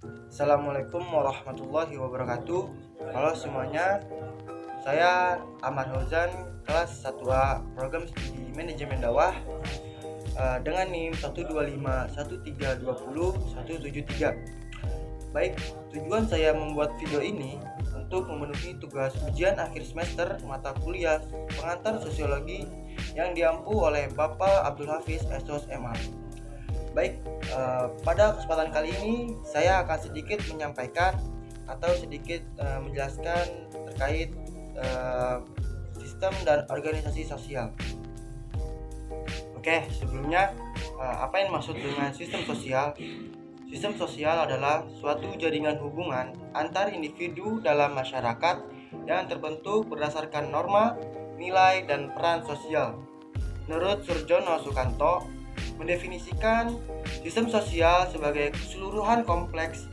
Assalamualaikum warahmatullahi wabarakatuh. Halo semuanya, saya Ahmad Fauzan, kelas 1A Program Studi Manajemen Dakwah dengan NIM 1251320 173. Baik, tujuan saya membuat video ini untuk memenuhi tugas ujian akhir semester mata kuliah pengantar sosiologi yang diampu oleh Bapak Abdul Hafiz SOS MA. Baik, pada kesempatan kali ini saya akan sedikit menyampaikan atau sedikit menjelaskan terkait sistem dan organisasi sosial. Oke, sebelumnya apa yang dimaksud dengan sistem sosial? Sistem sosial adalah suatu jaringan hubungan antar individu dalam masyarakat yang terbentuk berdasarkan norma, nilai, dan peran sosial. Menurut Surjono Sukanto, mendefinisikan sistem sosial sebagai keseluruhan kompleks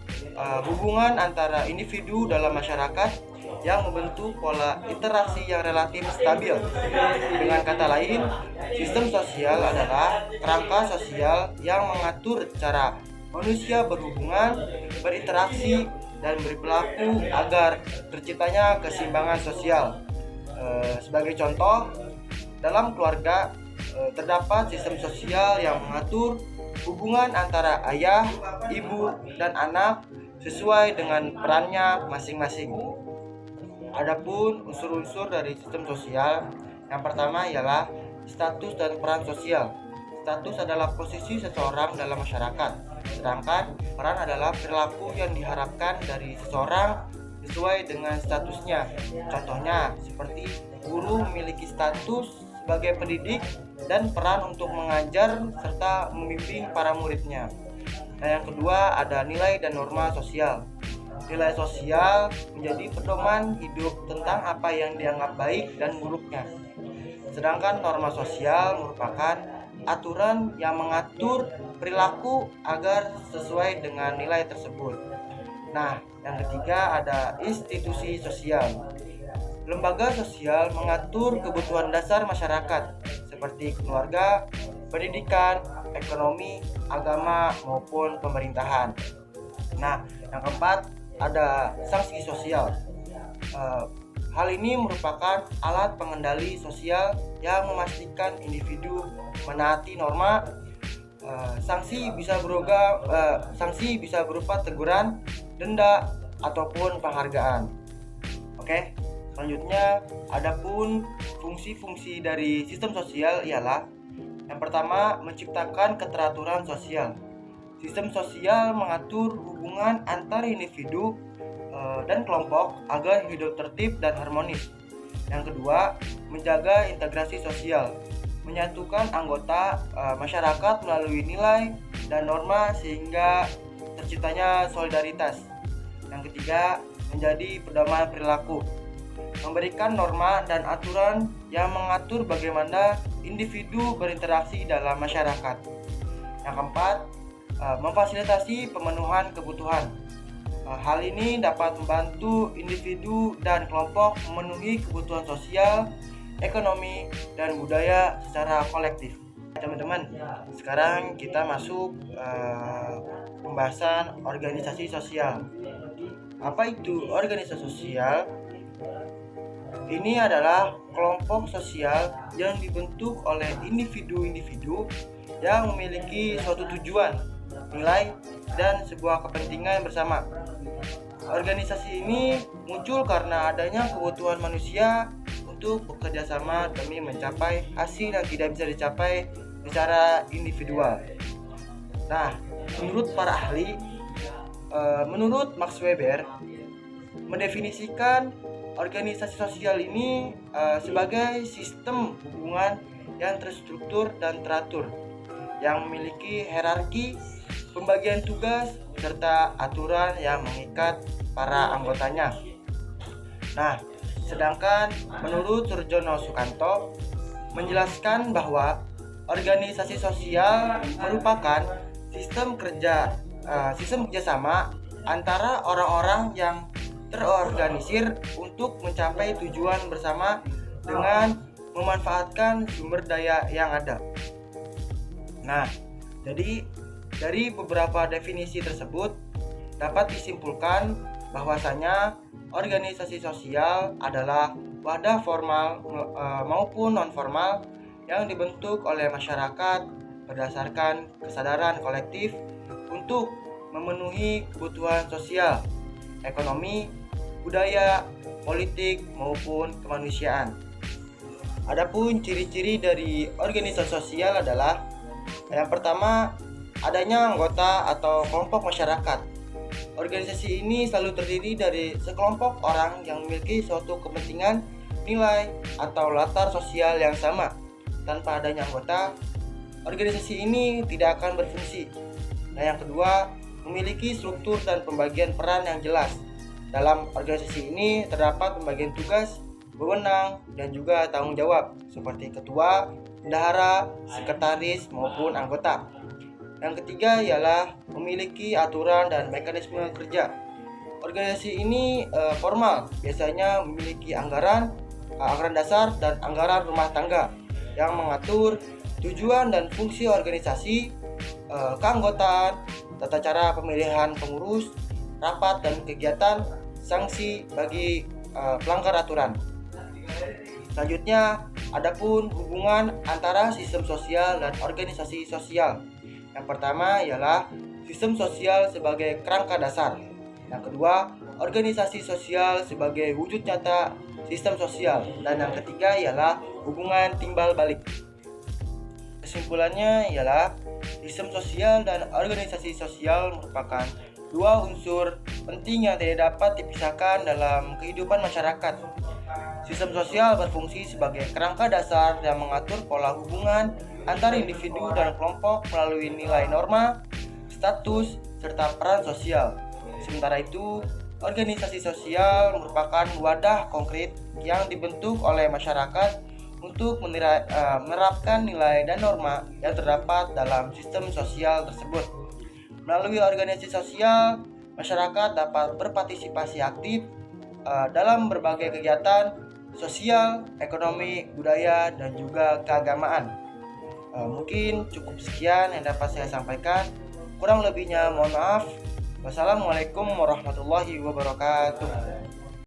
hubungan antara individu dalam masyarakat yang membentuk pola interaksi yang relatif stabil. Dengan kata lain, sistem sosial adalah kerangka sosial yang mengatur cara manusia berhubungan, berinteraksi, dan berperilaku agar terciptanya keseimbangan sosial. Sebagai contoh, dalam keluarga terdapat sistem sosial yang mengatur hubungan antara ayah, ibu, dan anak sesuai dengan perannya masing-masing. Adapun unsur-unsur dari sistem sosial, yang pertama ialah status dan peran sosial. Status adalah posisi seseorang dalam masyarakat, sedangkan peran adalah perilaku yang diharapkan dari seseorang sesuai dengan statusnya. Contohnya seperti guru memiliki status sebagai pendidik dan peran untuk mengajar serta membimbing para muridnya. Nah, yang kedua ada nilai dan norma sosial. Nilai sosial menjadi pedoman hidup tentang apa yang dianggap baik dan buruknya. Sedangkan norma sosial merupakan aturan yang mengatur perilaku agar sesuai dengan nilai tersebut. Nah, yang ketiga ada institusi sosial. Lembaga sosial mengatur kebutuhan dasar masyarakat seperti keluarga, pendidikan, ekonomi, agama, maupun pemerintahan. Nah, yang keempat ada sanksi sosial. Hal ini merupakan alat pengendali sosial yang memastikan individu menaati norma. Sanksi bisa berupa teguran, denda, ataupun penghargaan. Oke, selanjutnya adapun fungsi-fungsi dari sistem sosial ialah yang pertama menciptakan keteraturan sosial. Sistem sosial mengatur hubungan antar individu dan kelompok agar hidup tertib dan harmonis. Yang kedua, menjaga integrasi sosial, menyatukan anggota masyarakat melalui nilai dan norma sehingga terciptanya solidaritas. Yang ketiga, menjadi pedoman perilaku, memberikan norma dan aturan yang mengatur bagaimana individu berinteraksi dalam masyarakat. Yang keempat, memfasilitasi pemenuhan kebutuhan. Hal ini dapat membantu individu dan kelompok memenuhi kebutuhan sosial, ekonomi, dan budaya secara kolektif. Teman-teman, sekarang kita masuk pembahasan organisasi sosial. Apa itu organisasi sosial? Ini adalah kelompok sosial yang dibentuk oleh individu-individu yang memiliki suatu tujuan, nilai, dan sebuah kepentingan bersama. Organisasi ini muncul karena adanya kebutuhan manusia untuk bekerja sama demi mencapai hasil yang tidak bisa dicapai secara individual. Nah, menurut para ahli, menurut Max Weber, mendefinisikan organisasi sosial ini sebagai sistem hubungan yang terstruktur dan teratur, yang memiliki hierarki, pembagian tugas, serta aturan yang mengikat para anggotanya. Nah, sedangkan menurut Surjono Sukanto menjelaskan bahwa organisasi sosial merupakan sistem kerjasama antara orang-orang yang terorganisir untuk mencapai tujuan bersama dengan memanfaatkan sumber daya yang ada. Nah, jadi dari beberapa definisi tersebut, dapat disimpulkan bahwasanya organisasi sosial adalah wadah formal maupun non-formal yang dibentuk oleh masyarakat berdasarkan kesadaran kolektif untuk memenuhi kebutuhan sosial, ekonomi, budaya, politik, maupun kemanusiaan. Adapun ciri-ciri dari organisasi sosial adalah yang pertama, adanya anggota atau kelompok masyarakat. Organisasi ini selalu terdiri dari sekelompok orang yang memiliki suatu kepentingan, nilai, atau latar sosial yang sama. Tanpa adanya anggota, organisasi ini tidak akan berfungsi. Nah, yang kedua, memiliki struktur dan pembagian peran yang jelas. Dalam organisasi ini terdapat pembagian tugas, wewenang, dan juga tanggung jawab seperti ketua, bendahara, sekretaris, maupun anggota. Yang ketiga ialah memiliki aturan dan mekanisme kerja. Organisasi ini formal, biasanya memiliki anggaran dasar dan anggaran rumah tangga yang mengatur tujuan dan fungsi organisasi, keanggotaan, tata cara pemilihan pengurus, rapat dan kegiatan, sanksi bagi pelanggar aturan. Selanjutnya, adapun hubungan antara sistem sosial dan organisasi sosial. Yang pertama ialah sistem sosial sebagai kerangka dasar. Yang kedua, organisasi sosial sebagai wujud nyata sistem sosial. Dan yang ketiga ialah hubungan timbal balik. Kesimpulannya ialah sistem sosial dan organisasi sosial merupakan dua unsur penting yang tidak dapat dipisahkan dalam kehidupan masyarakat. Sistem sosial berfungsi sebagai kerangka dasar yang mengatur pola hubungan antar individu dan kelompok melalui nilai norma, status, serta peran sosial. Sementara itu, organisasi sosial merupakan wadah konkret yang dibentuk oleh masyarakat untuk menerapkan nilai dan norma yang terdapat dalam sistem sosial tersebut. Melalui organisasi sosial, masyarakat dapat berpartisipasi aktif dalam berbagai kegiatan sosial, ekonomi, budaya, dan juga keagamaan. Mungkin cukup sekian yang dapat saya sampaikan. Kurang lebihnya mohon maaf. Wassalamualaikum warahmatullahi wabarakatuh.